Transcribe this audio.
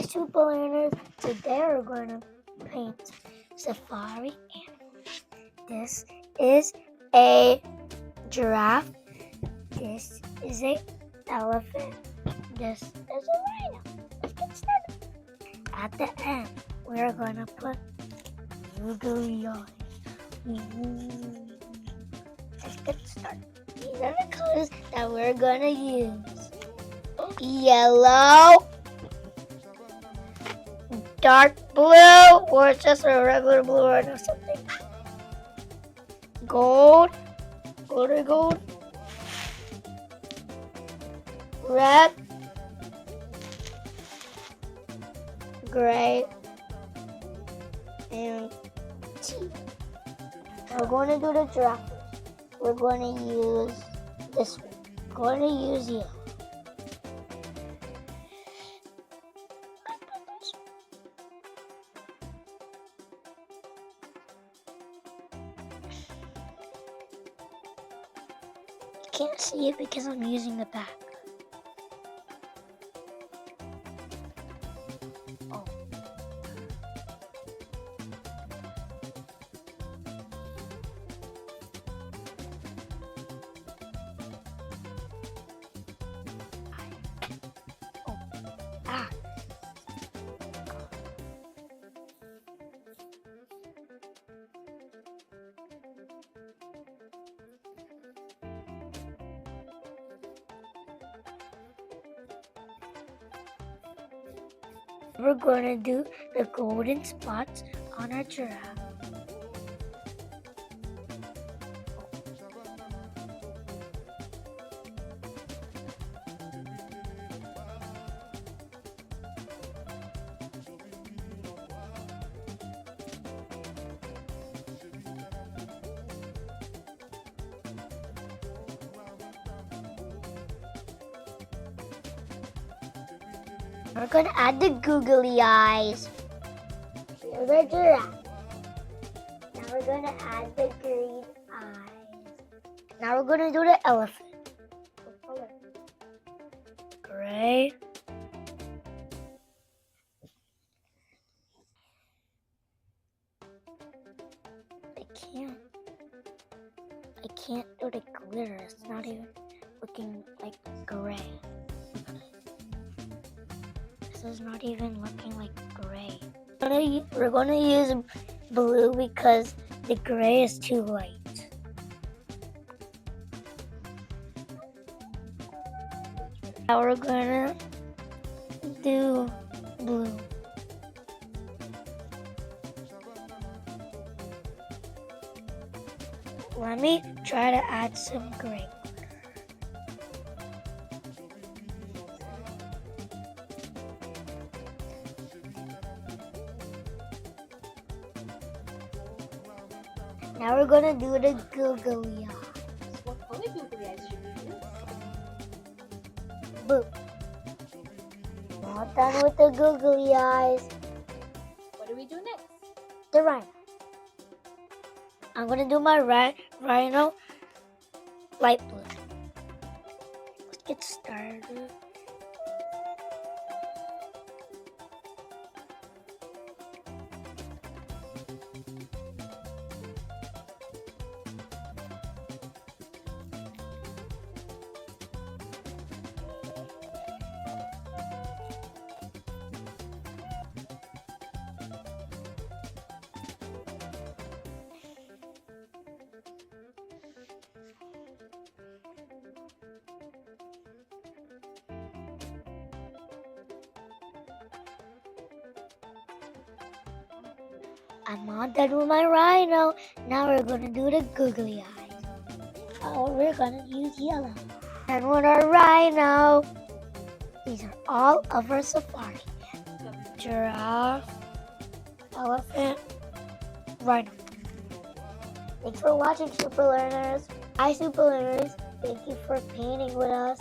Hi, super learners. Today we're going to paint safari animals. This is a giraffe. This is an elephant. This is a rhino. Let's get started. At the end, we're going to put googly eyes. Let's get started. These are the colors that we're going to use. Yellow, dark blue, or just a regular blue or something. Gold, gold, red, gray, and tea. We're going to do the giraffe. We're going to use this one. We're going to use yellow. Can't see it because I'm using the back. Oh. Ah. We're going to do the golden spots on our giraffe. We're going to add the googly eyes. Here's our giraffe. Now we're going to add the green eyes. Now we're going to do the elephant. Gray. I can't do the glitter. It's not even looking like gray. This is not even looking like gray. We're going to use blue because the gray is too light. Now we're going to do blue. Let me try to add some gray. Now we're going to do the googly eyes. What color googly eyes should we use? Blue. Not done with the googly eyes. What do we do next? The rhino. I'm going to do my rhino light blue. Let's get started. I'm all done with my rhino. Now we're going to do the googly eyes. Oh, we're going to use yellow. And with our rhino, these are all of our safari. Giraffe, elephant, rhino. Thanks for watching, super learners. Hi, super learners. Thank you for painting with us.